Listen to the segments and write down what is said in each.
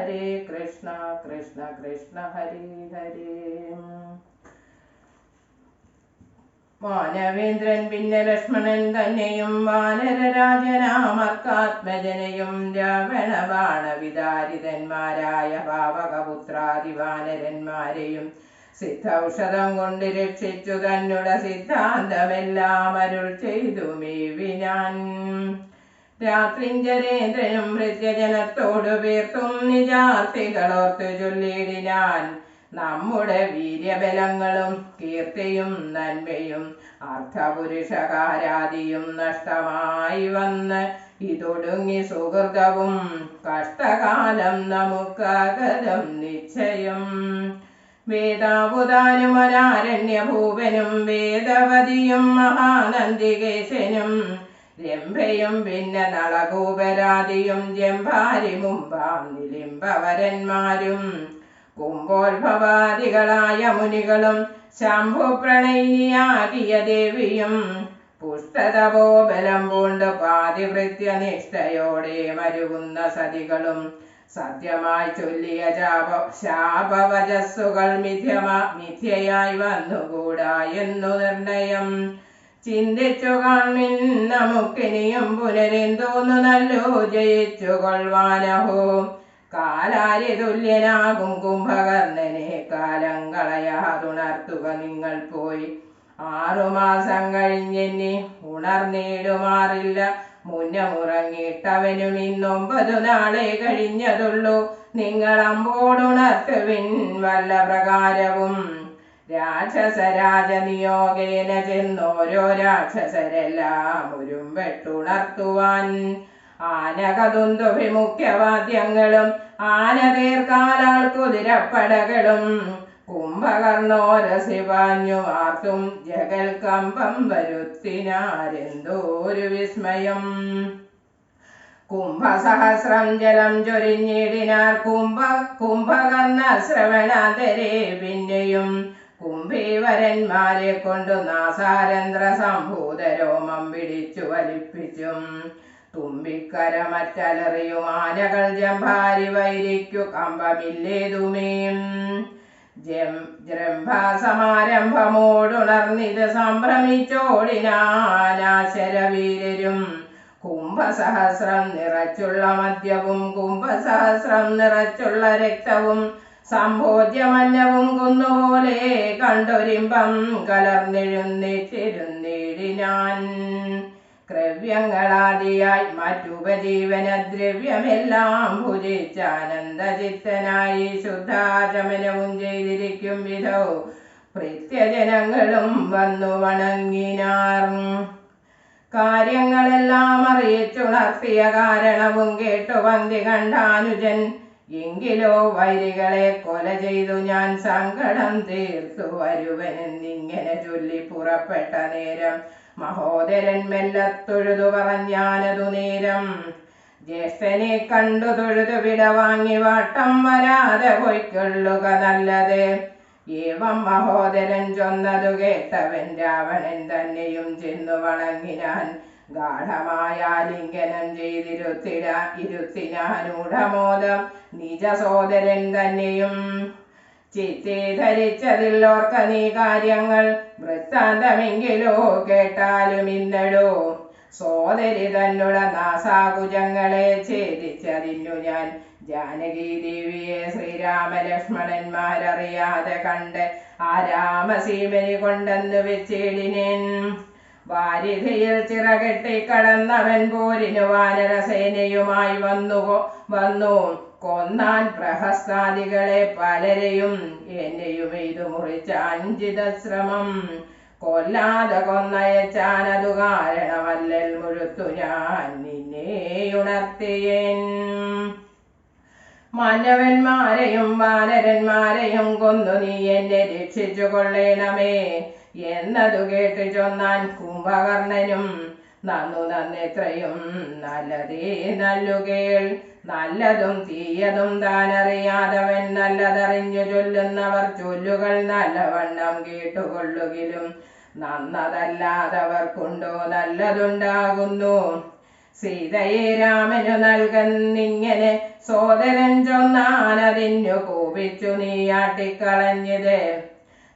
ഹരേ കൃഷ്ണ കൃഷ്ണ കൃഷ്ണ ഹരേ ഹരേ. വാനവേന്ദ്രൻ പിന്നെ ലക്ഷ്മണൻ തന്നെയും വാനരരാജനാമർക്കാത്മജനെയും രാവണ ബാണവിദാരിതന്മാരായ പാവകപുത്രാദിവാനരന്മാരെയും സിദ്ധൌഷധം കൊണ്ട് രക്ഷിച്ചു തന്നുട സിദ്ധാന്തമെല്ലാം അരുൾ ചെയ്തു മേവിനാൻ. രാത്രിഞ്ചരേന്ദ്രനും ഭൃത്യജനത്തോടു വീർത്തും നിജാർത്ഥികളോർത്തു ചൊല്ലിടിനാൻ. നമ്മുടെ വീര്യബലങ്ങളും കീർത്തിയും നന്മയും അർത്ഥപുരുഷകാരാദിയും നഷ്ടമായി വന്ന് ഇതൊടുങ്ങി സുഹൃതവും കഷ്ടകാലം നമുക്കാഗതം നിശ്ചയം. വേദാവുതാനുമനാരണ്യഭൂപനും വേദവതിയും മഹാനന്ദികേശനും രംഭയും പിന്നെ നളകൂപരാദിയും ജംഭാരി മുമ്പാം നിലിംബവരന്മാരും കുംഭോത്ഭവാദികളായ മുനികളും ശംഭുപ്രണയിനിയാകിയ ദേവിയും പുഷ്ടതപോബലം പൂണ്ട് പാതിവൃത്യനിഷ്ഠയോടെ മരുകുന്ന സതികളും സത്യമായി ചൊല്ലിയ ശാപവചസ്സുകൾ മിഥ്യയായി വന്നുകൂടാ എന്നു നിർണയം. ചിന്തിച്ചു കാൺമിൻ നമുക്കിനിയും പുനരെന്തോന്നു ജയിച്ചു കൊള്ളുവാനഹോ. കാലാരി തുല്യനാകും കുംഭകർണനെ കാലം കളയാതുണർത്തുക നിങ്ങൾ പോയി. 6 മാസം കഴിഞ്ഞെന്നി ഉണർന്നിടുമാറില്ല. മുന്നമുറങ്ങിയിട്ടവനും 9 നാളെ കഴിഞ്ഞതുള്ളൂ. നിങ്ങൾ അമ്പോടുണർത്തുവിൻ വല്ല പ്രകാരവും. രാക്ഷസരാജനിയോഗേന ചെന്നോരോ രാക്ഷസരെല്ലാം ഉരുമ്പെട്ടുണർത്തുവാൻ. ആനകതുന്തുഭിമുഖ്യവാദ്യങ്ങളും ആനതീർക്കാലാൾ കുതിരപ്പടകളും കുംഭകർണോരസിപാഞ്ഞു ആർത്തും ജഗൽ കമ്പം വരുത്തിനാരെന്തോരു വിസ്മയം. കുംഭസഹസ്രം ജലം ചൊരിഞ്ഞിടിനാർ കുംഭകർണ ശ്രവണാന്തരെ. പിന്നെയും കുംഭീവരന്മാരെ കൊണ്ടു നാസാരന്ധ്ര സംഭൂതരോമം പിടിച്ചു വലിപ്പിച്ചും തുമ്പിക്കരമറ്റലറിയും ആനകൾ ജംഭാരി വൈരിക്കു കമ്പമില്ലേതുമേ. ജംഭാസമാരംഭമോടുണർന്നിത് സംഭ്രമിച്ചോടിനാശരവീരരും. കുംഭസഹസ്രം നിറച്ചുള്ള മദ്യവും കുംഭസഹസ്രം നിറച്ചുള്ള രക്തവും സംഭോജ്യമന്നവും കുന്നുപോലെ കണ്ടൊരിമ്പം കലർന്നെഴുന്നേറ്റിരുന്നിടിനാൻ. ക്രവ്യങ്ങളാദിയായി മറ്റുപജീവനദ്രവ്യമെല്ലാം ഭുജിച്ചാനന്ദചിത്തനായി ശുദ്ധാചമനവും ചെയ്തിരിക്കും വിധൗ ഭൃത്യജനങ്ങളും വന്നു വണങ്ങിനാർ. കാര്യങ്ങളെല്ലാം അറിയിച്ചുണർത്തിയ കാരണവും കേട്ടു പന്തി കണ്ടാനുജൻ. എങ്കിലോ വൈരികളെ കൊല ചെയ്തു ഞാൻ സങ്കടം തീർത്തു വരുവനെന്നിങ്ങനെ ചൊല്ലി പുറപ്പെട്ട നേരം മഹോദരൻ മെല്ലത്തൊഴുതു പറഞ്ഞാനതു നേരം. ജ്യേഷ്ഠനെ കണ്ടു തൊഴുതു വിട വാങ്ങി വാട്ടം വരാതെ പൊയ്ക്കൊള്ളുക നല്ലത്. ഏവം മഹോദരൻ ചൊന്നതു കേട്ടവൻ രാവണൻ തന്നെയും ചെന്നു വണങ്ങിനാൻ. ഗാഠമായാലിംഗനം ചെയ്തിരുത്തിനാനൂഢമോദം നിജ സോദരൻ തന്നെയും. ചിത്തെ ധരിച്ചതില്ലോർക്ക നീ കാര്യങ്ങൾ വൃത്താന്തമെങ്കിലോ കേട്ടാലും ഇന്നടോ. സോദരി തന്നുട നാസാകുജങ്ങളെ ഛേദിച്ചതിന്നു ഞാൻ ജാനകി ദേവിയെ ശ്രീരാമലക്ഷ്മണന്മാരറിയാതെ കണ്ട് ആ രാമസീമനി കൊണ്ടെന്ന് വെച്ചിടിനേൻ. വാരിധിയിൽ ചിറകെട്ടി കടന്നവൻ പോരിനു വാനരസേനയുമായി വന്നു കൊന്നാൻ പ്രഹസ്താദികളെ പലരെയും. എന്നെയും ഇത് മുറിച്ച അഞ്ചിതശ്രമം കൊല്ലാതെ കൊന്നയച്ചാനതു കാരണമല്ലൽ മുഴുത്തു ഞാൻ നിന്നെയുണർത്തിയേൻ. മാനവന്മാരെയും വാനരന്മാരെയും കൊന്നു നീ എന്നെ രക്ഷിച്ചു കൊള്ളേണമേ എന്നതു കേട്ടു ചൊന്നാൻ കുംഭകർണനും. നന്നെത്രയും നല്ലതേ നല്ലുകേൾ. നല്ലതും തീയതും താനറിയാതവൻ നല്ലതറിഞ്ഞു ചൊല്ലുന്നവർ ചൊല്ലുകൾ നല്ലവണ്ണം കേട്ടുകൊള്ളുകിലും നന്നതല്ലാതവർക്കുണ്ടോ നല്ലതുണ്ടാകുന്നു. സീതയെ രാമനു നൽകുന്നിങ്ങനെ സോദരൻ ചൊന്നാൻ ഞാനതിന്നു കോപിച്ചു നീയാട്ടിക്കളഞ്ഞത്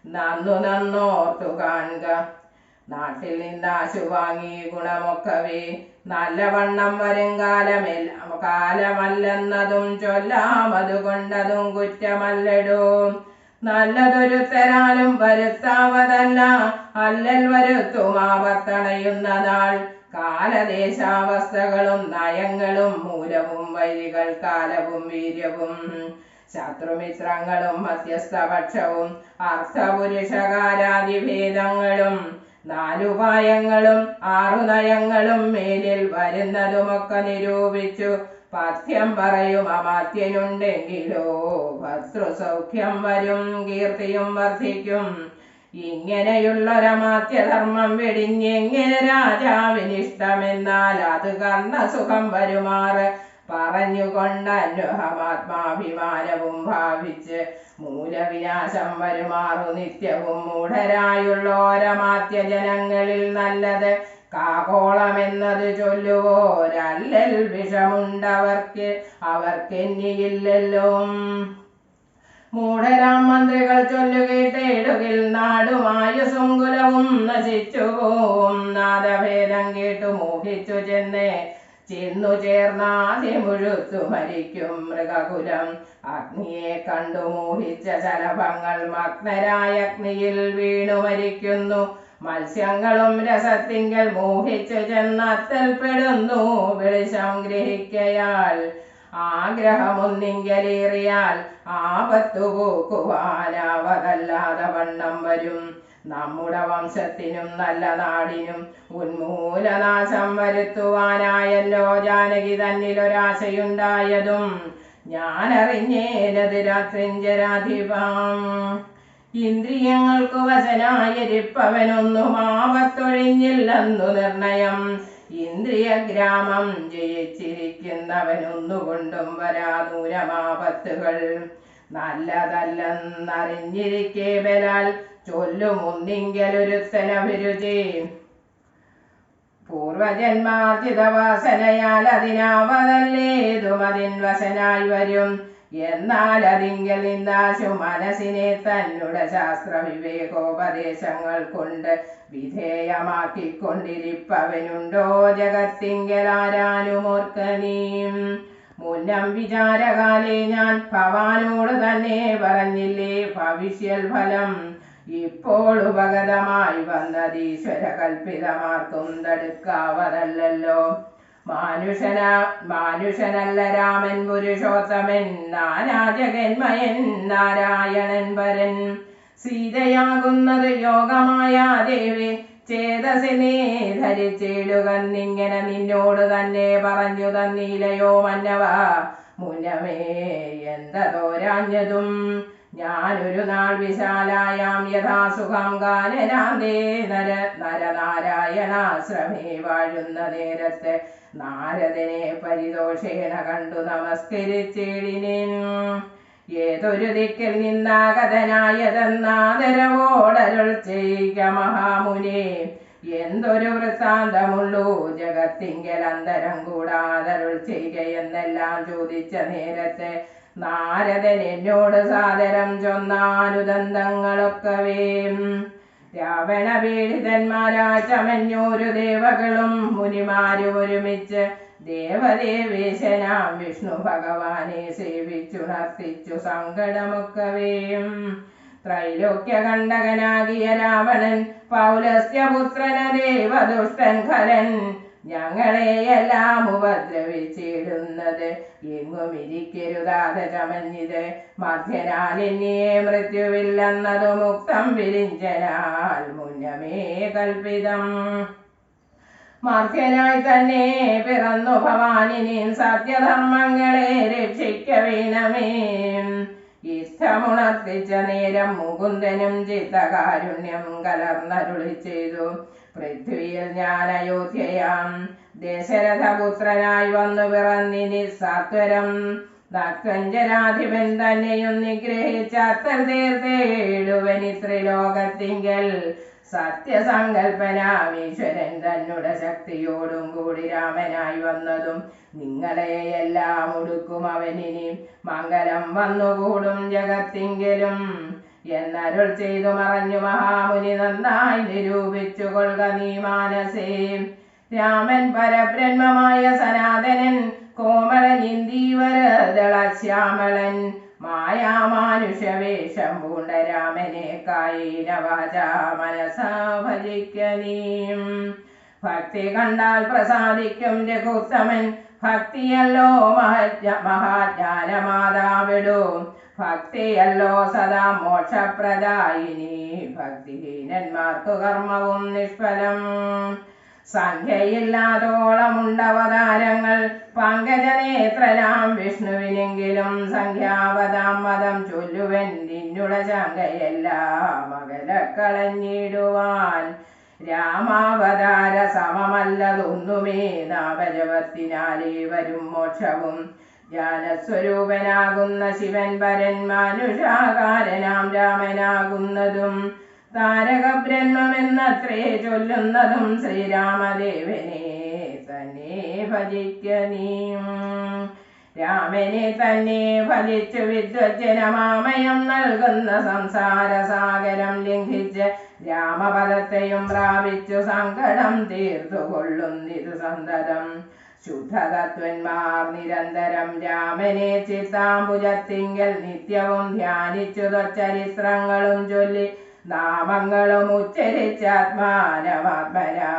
നന്നോർത്തു കാണുക. നാട്ടിൽ നിന്നാശു വാങ്ങി ഗുണമൊക്കവേ നല്ലവണ്ണം വരും കാലമല്ലെന്നതും ചൊല്ലാം, അതുകൊണ്ടതും കുറ്റമല്ലടോ. നല്ലതൊരുത്തരാലും വരുത്താവതല്ല, അല്ലൽ വരുത്തുമാവത്തണയുന്ന നാൾ. കാലദേശാവസ്ഥകളും നയങ്ങളും മൂലവും വൈരികൾ കാലവും വീര്യവും ശത്രുമിത്രങ്ങളും മധ്യസ്ഥപക്ഷവും അർത്ഥപുരുഷകാരാദിഭേദങ്ങളും 4 ഉപായങ്ങളും 6 നയങ്ങളും മേലിൽ വരുന്നതുമൊക്കെ നിരൂപിച്ചു പഥ്യം പറയും അമാത്യനുണ്ടെങ്കിലോ ഭർതൃസൗഖ്യം വരും, കീർത്തിയും വർദ്ധിക്കും. ഇങ്ങനെയുള്ളൊരമാത്യധർമ്മം വെടിഞ്ഞെങ്ങനെ രാജാവിനിഷ്ടമെന്നാൽ അത് കർണസുഖം വരുമാറ് പറഞ്ഞുകൊണ്ടന്വഹമാത്മാഭിമാനവും ഭാവിച്ച് മൂലവിനാശം വരുമാറു നിത്യവും മൂഢരായുള്ളോരമാത്യ ജനങ്ങളിൽ നല്ലത് കാകോളമെന്നത് ചൊല്ലുവോരല്ലൽ അവർക്കെന്നിയില്ലല്ലോ. മൂഢരാം മന്ത്രികൾ ചൊല്ലുകേട്ടേടുകിൽ നാടുമായുസും കുലവും നശിച്ചു പോവും. നാദഭേദം കേട്ടു മോഹിച്ചു ചെന്നു ചേർന്നാതിമുഴുത്തു മരിക്കും മൃഗകുലം. അഗ്നിയെ കണ്ടു മോഹിച്ച ശലഭങ്ങൾ മഗ്നരായ അഗ്നിയിൽ വീണു മരിക്കുന്നു. മത്സ്യങ്ങളും രസത്തിങ്കൽ മോഹിച്ചു ചെന്നത്തൽപ്പെടുന്നു. വെളിച്ചം ഗ്രഹിക്കയാൽ ആഗ്രഹമൊന്നിങ്കലേറിയാൽ ആപത്തു പോക്കുവാനാവതല്ലാതെ വണ്ണം വരും. നമ്മുടെ വംശത്തിനും നല്ല നാടിനും ഉന്മൂലനാശം വരുത്തുവാനായല്ലോ ജാനകി തന്നിലൊരാശയുണ്ടായതും ഞാനറിഞ്ഞേനത് രാത്രിഞ്ചരാധിപം. ഇന്ദ്രിയങ്ങൾക്കു വശനായിരിപ്പവനൊന്നും ആപത്തൊഴിഞ്ഞില്ലെന്നു നിർണയം. ഇന്ദ്രിയഗ്രാമം ജയിച്ചിരിക്കുന്നവനൊന്നുകൊണ്ടും വരാദൂരമാപത്തുകൾ. നല്ലതല്ലെന്നറിഞ്ഞിരിക്കെ ബലാൽ ചൊല്ലുമൊന്നിങ്കലൊരുത്തനഭിരുചി. പൂർവജന്മാർജിതവാസനയാൽ അതിനാവതല്ലേതും അതിൻ വശനായി വരും. എന്നാൽ അതിങ്കൽ നിന്നാശു മനസ്സിനെ തന്നുടെ ശാസ്ത്ര വിവേകോപദേശങ്ങൾ കൊണ്ട് വിധേയമാക്കിക്കൊണ്ടിരിപ്പവനുണ്ടോ ജഗത്തിങ്കലാരാനുമോർക്കനീം. മുന്നം വിചാരകാലേ ഞാൻ ഭവാനോട് തന്നെ പറഞ്ഞില്ലേ ഭവിഷ്യൽ ഫലം. ഇപ്പോൾ ഉപഗതമായി വന്നതീശ്വര കൽപ്പിതമാർക്കും തടുക്കാവതല്ലോ. മാനുഷനല്ല രാമൻ പുരുഷോത്തമൻ, നാനാജഗന്മയൻ നാരായണൻ പരൻ. സീതയാകുന്നത് യോഗമായ ദേവി ചേതസിനെ ധരിച്ചിടുകന്നിങ്ങനെ നിന്നോട് തന്നെ പറഞ്ഞു തന്നീലയോ മന്നവ. മുന്നമേ എന്തതോരാഞ്ഞതും ഞാനൊരു നാൾ വിശാലായാം യഥാസുഖം കാനനാന്തേ നരനാരായണാശ്രമേ വാഴുന്ന നേരത്ത് നാരദനെ പരിതോഷേണ കണ്ടു നമസ്കരിച്ചിടിനേൻ. ഏതൊരു ദിക്കിൽ നിന്നാഗതനായതെന്നാദരവോടരുൾ ചെയ്യുക മഹാമുനെ. എന്തൊരു വൃത്താന്തമുള്ളൂ ജഗത്തിങ്കൽ അന്തരം കൂടാതരുൾ ചെയ്യുകയെന്നെല്ലാം ചോദിച്ച നേരത്തെ നാരദൻ എന്നോട് സാദരം ചൊന്നാനുദന്തങ്ങളൊക്കവേ. രാവണ പീഡിതന്മാരായ ചമഞ്ഞൂരു ദേവകളും മുനിമാരും ഒരുമിച്ച് ദേവദേവേശനാം വിഷ്ണു ഭഗവാനെ സേവിച്ചുണർത്തിച്ചു സങ്കടമൊക്കവേ. ത്രൈലോക്യ കണ്ടകനാകിയ രാവണൻ പൗലസ്ത്യപുത്രന ദേവദുഷ്ടൻ ഖരൻ ഞങ്ങളെയെല്ലാം ഉപദ്രവിച്ചിടുന്നത് എങ്ങും ഇരിക്കരുതാതെ ചമഞ്ഞിത്. മധ്യനാലിന്യേ മൃത്യുവില്ലെന്നതു മുക്തം വിരിഞ്ചനാൽ മുന്നമേ കൽപ്പിതം. മർത്യനായി തന്നെ പിറന്നു ഭവാനിനി സത്യധർമ്മങ്ങളെ രക്ഷിക്കവേണമേ. ഇഷ്ടമുണർത്തിച്ച നേരം മുകുന്ദനും ചിത്തകാരുണ്യം കലർന്നരുളി ചെയ്തു. പൃഥ്വിയിൽ ഞാൻ അയോധ്യയാം ദശരഥപുത്രനായി വന്നു പിറന്നിനി സത്വരം. നക്തഞ്ചരാധിപൻ തന്നെയും നിഗ്രഹിച്ച അത്തർ തീർത്തേടുവനി ത്രിലോകത്തിങ്കൽ സത്യസങ്കൽപ്പനാമീശ്വരൻ തന്നുടെ ശക്തിയോടും കൂടി രാമനായി വന്നതും നിങ്ങളെയെല്ലാം ഒടുക്കും അവനിനി മംഗലം വന്നുകൂടും ജഗത്തിങ്കലും എന്നരുൾ ചെയ്തു മറഞ്ഞു മഹാമുനി നന്നായി നിരൂപിച്ചു കൊള്ളുക നീ മാനസേ. രാമൻ പരബ്രഹ്മമായ സനാതനൻ കോമളൻ ഇന്ദീവരദളശ്യാമളൻ മായാമാനുഷവേഷം പൂണ്ട രാമനെ കായേന വാചാ മനസാ ഭജിക്ക നീ. ഭക്തി കണ്ടാൽ പ്രസാദിക്കും രഘുത്തമൻ ഭക്തിയല്ലോ മഹാജ്ഞാനമാതാവിടൂ ഭക്തിയല്ലോ സദാ മോക്ഷപ്രദായിനി ഭക്തിഹീനന്മാർക്കു കർമ്മവും നിഷ്ഫലം. സംഖ്യയില്ലാതോളമുണ്ടവതാരങ്ങൾ പങ്കജനേത്രനാം വിഷ്ണുവിനെങ്കിലും സംഖ്യാവതാം മതം ചൊല്ലുവൻ നിന്നുടെ ശങ്കയെല്ലാം അകലക്കളഞ്ഞിടുവാൻ. രാമാവതാര സമമല്ലതൊന്നുമേ നാമജപത്തിനാലേ വരും മോക്ഷവും. ജ്ഞാനസ്വരൂപനാകുന്ന ശിവൻ പരൻ മാനുഷാകാരനാം രാമനാകുന്നതും താരകബ്രഹ്മമെന്നത്രേ ചൊല്ലുന്നതും ശ്രീരാമദേവനെ തന്നെ ഭജിക്ക നീ. രാമനെ തന്നെ ഭജിച്ചു വിദ്വജ്ജനമാമയം നൽകുന്ന സംസാരസാഗരം ലംഘിച്ച് രാമപദത്തെയും പ്രാപിച്ചു സങ്കടം തീർത്തുകൊള്ളുന്നിതു സന്തതം. ശുദ്ധതത്വന്മാർ നിരന്തരം രാമനെ ചിത്താംബുജത്തിങ്കൽ നിത്യവും ധ്യാനിച്ചു ചരിത്രങ്ങളും ചൊല്ലി നാമങ്ങളും ഉച്ചരിച്ചാത്മാനമാത്മനാ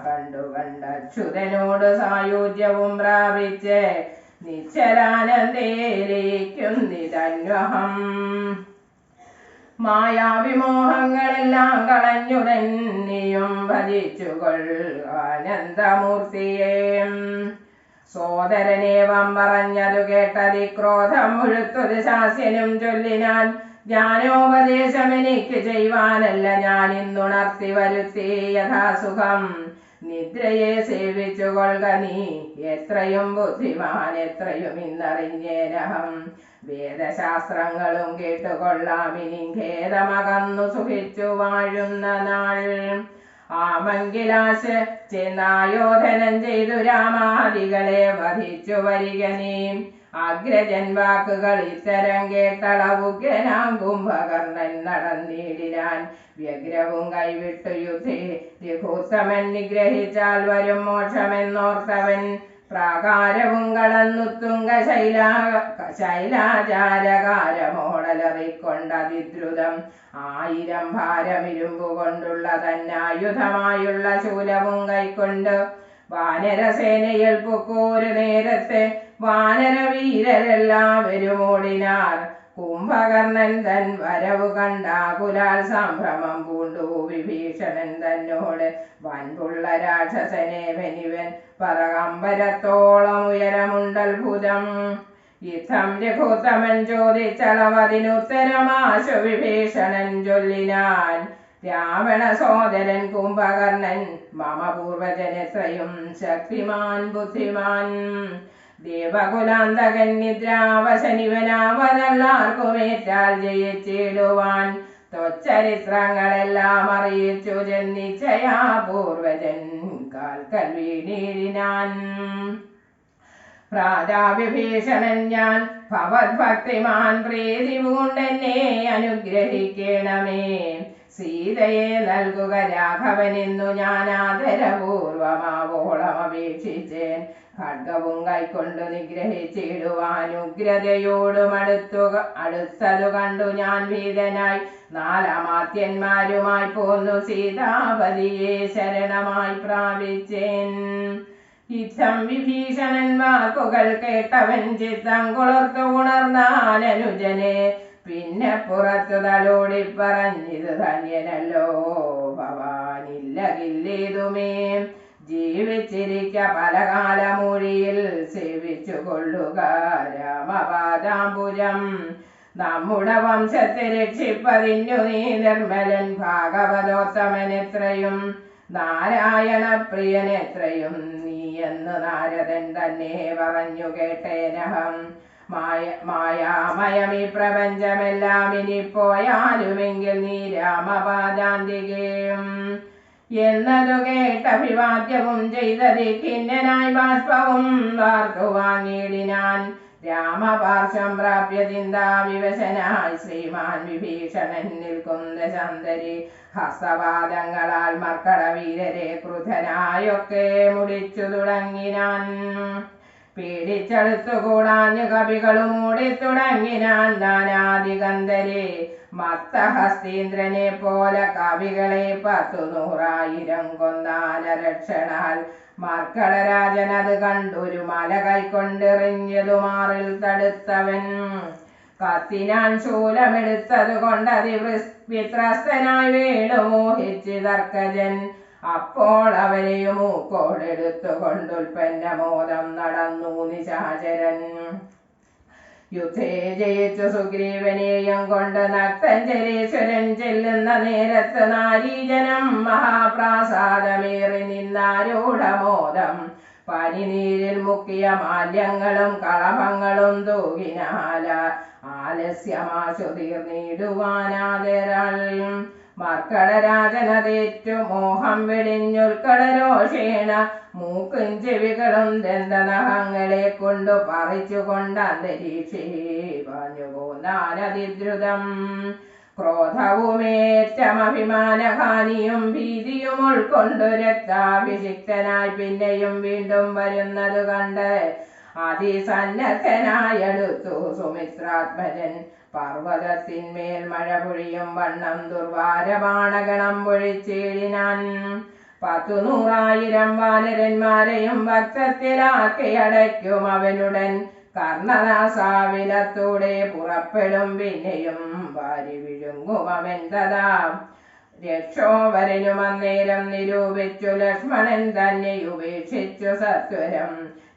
കണ്ടുകണ്ടച്യുതനോട് സായുജ്യവും പ്രാപിച്ച് നിശ്ചലാനന്ദേലിക്കുന്നിതന്വഹം. മായാവിമോഹങ്ങളെല്ലാം കളഞ്ഞുടൻ നീയും ഭജിച്ചുകൊള്ളാനന്ദമൂർത്തിയെ. സോദരനേവം പറഞ്ഞതു കേട്ടതി ക്രോധം മുഴുത്തൊരു ശാസ്യനും ചൊല്ലിനാൻ. ജ്ഞാനോപദേശമെനിക്ക് ചെയ്യുവാനല്ല ഞാൻ ഇന്നുണർത്തി വരുത്തി യഥാസുഖം. നിദ്രയെ സേവിച്ചു കൊള്ളുക നീ എത്രയും ബുദ്ധിമാൻ എത്രയും ഇന്നറിഞ്ഞേനഹം. വേദശാസ്ത്രങ്ങളും കേട്ടുകൊള്ളാമിനി ഖേദമകന്നു സുഖിച്ചു വാഴുന്ന നാൾ. ആമങ്കിലാശ് ചെന്നായോധനം ചെയ്തു രാമാദികളെ വധിച്ചു വരിക നീ. അഗ്രജൻ വാക്കുകൾ ഇത്തരം കേട്ടളവുഗ്രനാം കുംഭകർണൻ നടന്നിടിനാൻ. വ്യഗ്രവും കൈവിട്ടു യുദ്ധേ രഘുത്തമൻ നിഗ്രഹിച്ചാൽ വരും മോക്ഷമെന്നോർത്തവൻ. പ്രാകാരവും കടന്നുത്തുങ്ക ശൈലാചാരകാരമോടലറിക്കൊണ്ടതിദ്രുതം 1000 ഭാരമിരുമ്പു കൊണ്ടുള്ള തന്നായുധമായുള്ള ശൂലവും കൈക്കൊണ്ട് വാനരസേനയിൽ പൊക്കോരു നേരത്തെ വാനരവീരരെല്ലാവരും ഓടിനാർ. കുംഭകർണൻ തൻ വരവു കണ്ടാകുലാൽ സംഭ്രമം പൂണ്ടു വിഭീഷണൻ തന്നോട് വൻപുള്ള രാക്ഷസനേവനിവൻ പറകമ്പരത്തോളം ഉയരമുണ്ടത്ഭുതം. യുദ്ധം രഘുത്തമൻ ചോദിച്ചളവതിനുത്തരമാശു വിഭീഷണൻ ചൊല്ലിനാൻ. രാവണ സോദരൻ കുംഭകർണൻ മമ പൂർവജനെത്രയും ശക്തിമാൻ ബുദ്ധിമാൻ. ദേവകുലാന്തകൻ നിദ്രാവശനിവനാവതെല്ലാർക്കുമേറ്റാൽ ജയിച്ചിടുവാൻ. ത്വച്ചരിത്രങ്ങളെല്ലാം അറിയിച്ചു ജന്നിച്ചയാ പൂർവജൻ കാൽക്കൽ വീണീടിനാൻ. പ്രാജാവിഭീഷണൻ ഞാൻ ഭവദ്ഭക്തിമാൻ പ്രീതി പൂണ്ടെന്നെ അനുഗ്രഹിക്കണമേ. സീതയെ നൽകുക രാഘവനെന്നു ഞാൻ ആദരപൂർവമാവോളം അപേക്ഷിച്ചേൻ. ഖഡ്ഗവും കൈക്കൊണ്ടു നിഗ്രഹിച്ചിടുവാൻ ഉഗ്രതയോടും അടുത്തതു കണ്ടു ഞാൻ ഭീതനായി. 4 അമാത്യന്മാരുമായി പോന്നു സീതാപതിയെ ശരണമായി പ്രാപിച്ചേൻ. യുദ്ധം വിഭീഷണൻ വാക്കുകൾ കേട്ടവൻ ചിത്തം കുളിർത്തു ഉണർന്നാൻ അനുജനെ. പിന്നെ പുറത്തു തലോടി പറഞ്ഞിത് ധന്യനല്ലോ ഭവാനില്ലകില്ലേതുമേ. ജീവിച്ചിരിക്ക പലകാലമൂഴിയിൽ സേവിച്ചു കൊള്ളുക രാമപാദാംബുജം. നമ്മുടെ വംശത്തെ രക്ഷിപ്പതിന്നു നീ നിർമ്മലൻ ഭാഗവതോത്തമനെത്രയും നാരായണ പ്രിയനെത്രയും നീ എന്ന് നാരദൻ തന്നെ പറഞ്ഞു കേട്ടേനഹം. മായാമയമീ പ്രപഞ്ചമെല്ലാം ഇനി പോയാലുമെങ്കിൽ നീ രാമപാദാന്തികേയും എന്നതു കേട്ടഭിവാദ്യവും ചെയ്തതി കിന്നനായി ബാഷ്പവും വാർത്തു വാങ്ങിയിടിനാൻ. രാമപാർശ്വം പ്രാപ്യ ചിന്താവിവശനായി ശ്രീമാൻ വിഭീഷണൻ നിൽക്കുന്ന ചന്ദരി ഹസ്തപാദങ്ങളാൽ മർക്കട വീരരെ ക്രുധനായൊക്കെ മുടിച്ചു തുടങ്ങിനാൻ. പീഡിച്ചെടുത്തുകൂടാഞ്ഞു കവികളും മൂടിത്തുടങ്ങിനാൻ നാനാദിഗന്ധരെ മത്തഹസ്തീന്ദ്രനെ പോലെ കവികളെ 100,000 കൊന്നാനരക്ഷണാൽ. മർക്കടരാജനത് കണ്ടൊരു മല കൈക്കൊണ്ടെറിഞ്ഞതു മാറിൽ തടുത്തവൻ. കത്തിനാൻ ശൂലമെടുത്തതു കൊണ്ടതി വിത്രസ്തനായി വീണു മോഹിച്ച് തർക്കജൻ. അപ്പോൾ അവരെയും മൂക്കോടെടുത്തു കൊണ്ടുൽപ്പന്നമോദം നടന്നു നിശാചരൻ. യുദ്ധേ ജയിച്ചു സുഗ്രീവനെയും കൊണ്ട് നക്തഞ്ജരീശ്വരൻ ചെല്ലുന്ന നേരത്ത് നാരീജനം മഹാപ്രാസാദമേറി നിന്നാരൂഢമോദം. പനിനീരിൽ മുക്കിയ മാല്യങ്ങളും കളഭങ്ങളും തൂകിനാല ആലസ്യമാശു തീർന്നിടുവാനാദരാൾ. മർക്കടരാജനതേറ്റു മോഹം വെടിഞ്ഞുൽക്കടരോഷേണ മൂക്കും ചെവികളും ദന്തനഹങ്ങളെ കൊണ്ടു പറിച്ചുകൊണ്ട് അന്തരീക്ഷേ പാഞ്ഞുപോന്നാനതിദ്രുതം. ക്രോധവുമേറ്റമഭിമാനഹാനിയും ഭീതിയും ഉൾക്കൊണ്ടു രക്താഭിഷിക്തനായി പിന്നെയും വീണ്ടും വരുന്നതു കണ്ട് അതിസന്നദ്ധനായടുത്തു സുമിത്രാത്മജൻ. പർവ്വതത്തിന്മേൽ മഴ പൊഴിയും വണ്ണം ദുർവാരബാണഗണം പൊഴിച്ചിടിനാൻ. 100,000 വാനരന്മാരെയും വക്രത്തിലാക്കി അടയ്ക്കും അവനുടൻ. കർണനാസാവിലത്തൂടെ പുറപ്പെടും പിന്നെയും വാരി വിഴുങ്ങും അവൻ തഥാ. രക്ഷോവരനും അന്നേരം നിരൂപിച്ചു ലക്ഷ്മണൻ തന്നെ ഉപേക്ഷിച്ചു സത്വരം.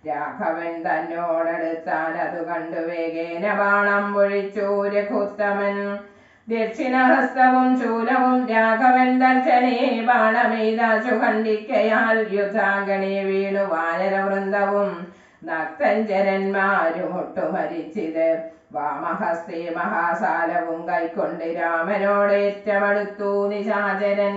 രാഘവൻ തന്നോടടുത്താൻ അതു കണ്ടു വേഗേന ബാണം പൊഴിച്ചു രഘുത്തമൻ. ദക്ഷിണഹസ്തവും ശൂലവും രാഘവൻ ദർശനേ ബാണമെയ്താശു ഖണ്ഡിക്കയാൽ യുദ്ധാംഗണേ വീണു വാനരവൃന്ദവും നക്തഞ്ചരന്മാരും ഒട്ടുമരിച്ചിത്. വാമഹസ്തേ മഹാസാലവും കൈക്കൊണ്ട് രാമനോടേറ്റമടുത്തു നിശാചരൻ.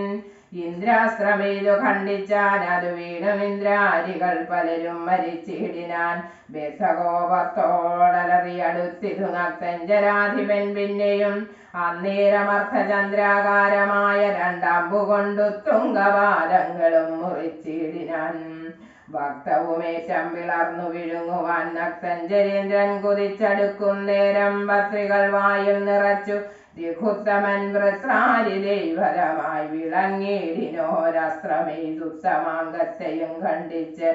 ഇന്ദ്രാസ്ത്രമെയ്തു ഖണ്ഡിച്ചാൻ അതു വീണും ഇന്ദ്രാരികൾ പലരും മരിച്ചിടിനാൻ. ബദ്ധകോപത്തോടലറിയടുത്തിതു നക്തഞ്ചരാധിപൻ പിന്നെയും അന്നേരമർത്ഥചന്ദ്രാകാരമായ 2 അമ്പുകൊണ്ടു തുംഗപാദങ്ങളും മുറിച്ചിടിനാൻ. ഭക്തവുമേറ്റം വിളർന്നു വിഴുങ്ങുവാൻ നക്തഞ്ചരേന്ദ്രൻ കുതിച്ചടുക്കും നേരം പത്രികൾ വായിൽ നിറച്ചു രഘുത്തമൻ വൃത്രാരിദൈവരമായി വിളങ്ങിയിടിനോരസ്ത്രമെയ്തുത്തമാങ്കത്തെയും ഖണ്ഡിച്ച്.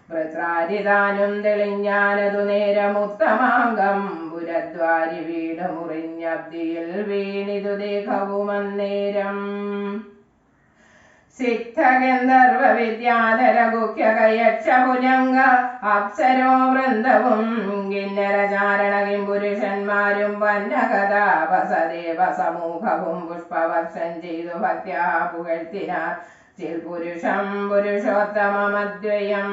വൃത്രാരിതാനും തെളിഞ്ഞാനതു നേരം ഉത്തമാംഗം പുരദ്വാരി വീണു മുറിഞ്ഞബ്ദിയിൽ വീണിതു ദേഹവുമന്നേരം. സിക്തഗന്ധർവ വിദ്യാധര ഗുഹ്യകയക്ഷഭുജംഗ അപ്സരോ വൃന്ദവും കിന്നരചാരണ കിംപുരുഷന്മാരും വന്നകഥാപസദേവ സമൂഹവും പുഷ്പവർഷം ചെയ്തു ഭക്ത്യാ പുകഴ്ത്തിനാർ ചിൽപുരുഷം പുരുഷോത്തമമദ്വയം.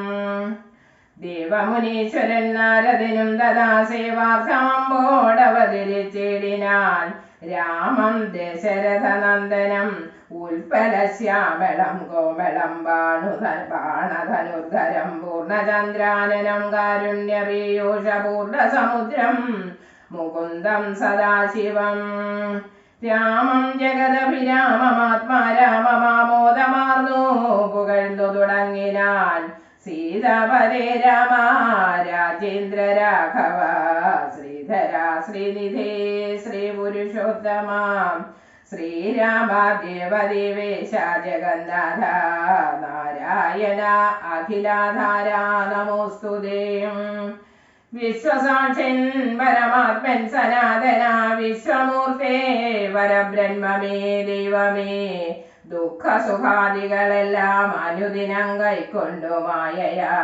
ദേവമുനീശ്വരൻ നാരദനും തഥാ സേവാർത്ഥമമ്പോടവതരിച്ചിടിനാൻ. രാമം ദശരഥനന്ദനം ഉൽപ്പലശ്യാമളം കോമളം ബാണധനുർധരം പൂർണ്ണചന്ദ്രാനനം കാരുണ്യപീയൂഷപൂർണസമുദ്രം മുകുന്ദം സദാശിവം. രാമം ജഗദഭിരാമമാത്മാരാമമാമോദമാർന്നു പുകഴ്ന്നു തുടങ്ങിനാൻ. സീതാപദേ രാമ രാജേന്ദ്ര രാഘവ ശ്രീധര ശ്രീനിധേ ശ്രീപുരുഷോത്തമ ശ്രീരാമ ദേവദേവേശ ജഗന്നാഥ നാരായണ അഖിലാധാര നമോസ്തുതേ. വിശ്വസാക്ഷൻ പരമാത്മൻ സനാതന വിശ്വമൂർത്തേ പരബ്രഹ്മമേ ദൈവമേ. ദുഃഖസുഖാദികളെല്ലാം അനുദിനം കൈക്കൊണ്ടു മായയാ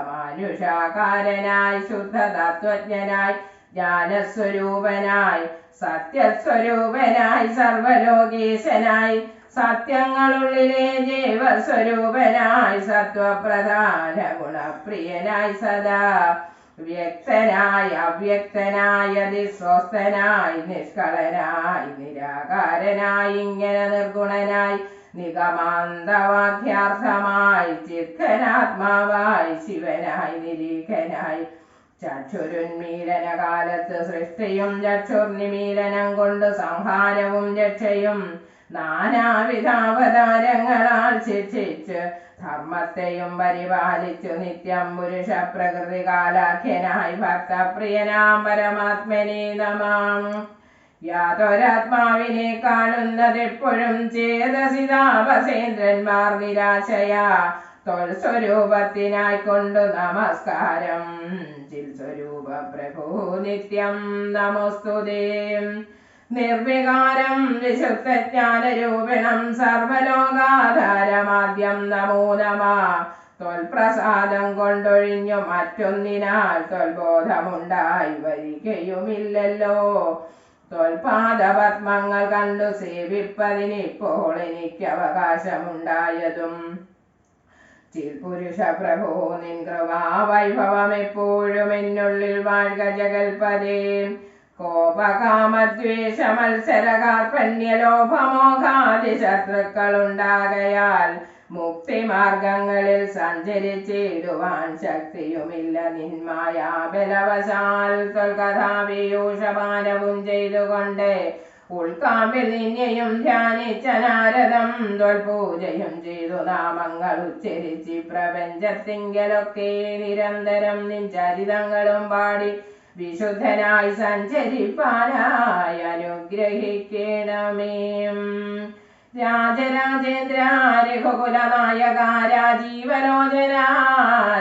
മാനുഷാകാരനായി ശുദ്ധതത്വജ്ഞനായി ജ്ഞാനസ്വരൂപനായി സത്യസ്വരൂപനായി സർവലോകീശനായി സത്യങ്ങളുള്ളിലെ ജീവസ്വരൂപനായി സത്വപ്രധാന ഗുണപ്രിയനായി സദാ വ്യക്തനായി അവ്യക്തനായി അതിസ്വസ്ഥനായി നിഷ്കളനായി നിരാകാരനായി ഇങ്ങനെ നിർഗുണനായി നിഗമാന്തവാദ്യാർത്ഥമായി ചിത്കനാത്മാവായി ശിവനായി നിരീഖനായി ചക്ഷുരുന്മീലന കാലത്ത് സൃഷ്ടിയും ചക്ഷുർനിമീലനം കൊണ്ട് സംഹാരവും രക്ഷയും നാനാവിധാവതാരങ്ങളാൽ ശിക്ഷിച്ച് ധർമ്മത്തെയും പരിപാലിച്ചു നിത്യം പുരുഷ പ്രകൃതി കാലാഖ്യനായി ഭക്തപ്രിയനാം പരമാത്മനെ നമാം. യാതൊരാത്മാവിനെ കാണുന്നതെപ്പോഴും ചേതസിതാപസേന്ദ്രന്മാർ നിരാശയാ തൊൽസ്വരൂപത്തിനായി കൊണ്ടു നമസ്കാരം. ചിൽസ്വരൂപ പ്രഭു നിത്യം നമോസ്തുതേ. നിർവികാരം വിശുദ്ധജ്ഞാനരൂപിണം സർവലോകാധാരമാദ്യം നമോ നമഃ. തൊൽപ്രസാദം കൊണ്ടൊഴിഞ്ഞു മറ്റൊന്നിനാൽ തൊൽബോധമുണ്ടായി വരികയുമില്ലല്ലോ. തൊൽപാദപത്മങ്ങൾ കണ്ടു സേവിപ്പതിനിപ്പോൾ എനിക്ക് അവകാശമുണ്ടായതും. ചിൽപുരുഷ പ്രഭോ നിൻ കൃപാവൈഭവം എപ്പോഴും എന്നുള്ളിൽ വാഴ്ക ജഗൽപദേ. കോപകാമദ്വേഷ മത്സര കാർപ്പണ്യലോഭമോഹാദി ശത്രുക്കളുണ്ടാകയാൽ മുക്തിമാർഗങ്ങളിൽ സഞ്ചരിച്ചിടുവാൻ ശക്തിയുമില്ല നിന്മായാബലവശാൽ. തൊൽകഥാപീയൂഷപാനവും ചെയ്തുകൊണ്ട് ഉൾക്കാമ്പിൽ നിന്നെയും ധ്യാനിച്ച നാരദം തൊൽപൂജയും ചെയ്തു നാമങ്ങൾ ഉച്ചരിച്ച് പ്രപഞ്ചത്തിങ്കലൊക്കെ നിരന്തരം നിൻ ചരിതങ്ങളും പാടി വിശുദ്ധനായി സഞ്ചരിപ്പാനായി അനുഗ്രഹിക്കണമേ. രാജരാജേന്ദ്ര രഘുകുല നായക രാജീവലോചന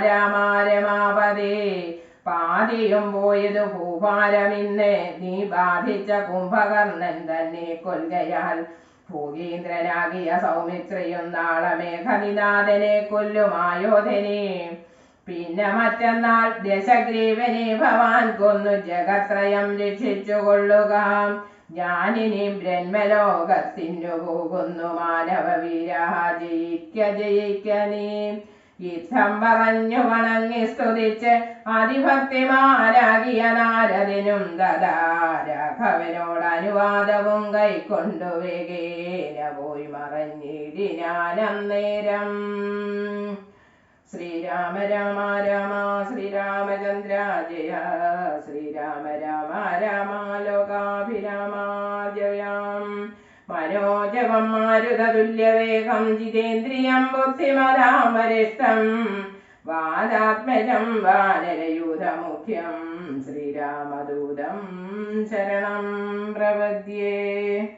രാമാരമാപദേ. പാതിയും പോയത് ഭൂഭാരമിന്ന് നീ ബാധിച്ച കുംഭകർണൻ തന്നെ കൊൽകയാൽ. ഭൂകീന്ദ്രനാകിയ സൗമിത്രിയും നാളെ മേഘനിനാഥനെ കൊല്ലുമായോധനെ. പിന്നെ മറ്റന്നാൾ ദശഗ്രീവനെ ഭവാൻ കൊന്നു ജഗത്രയം രക്ഷിച്ചു കൊള്ളുക. ഞാനിനി ബ്രഹ്മലോകത്തിനു പോകുന്നു മാനവവീര ജയിക്ക ജയിക്ക നീ. യുദ്ധം പറഞ്ഞു വണങ്ങി സ്തുതിച്ച് അതിഭക്തിമാരാകിയ നാരദിനും തഥാ രാഘവനോട് അനുവാദവും കൈക്കൊണ്ടു വേഗേന പോയി മറഞ്ഞിടിനാനന്നേരം. ശ്രീരാമ രാമ രാമ ശ്രീരാമചന്ദ്ര ജയ. ശ്രീരാമ രാമ രാമ ലോകാഭിരാമ ജയം. മനോജവം മാരുതതുല്യവേഗം ജിതേന്ദ്രിയം ബുദ്ധിമതാം വരിഷ്ഠം. വാദാത്മജം വാനരയൂഥമുഖ്യം ശ്രീരാമദൂതം ശരണം പ്രപദ്യേ.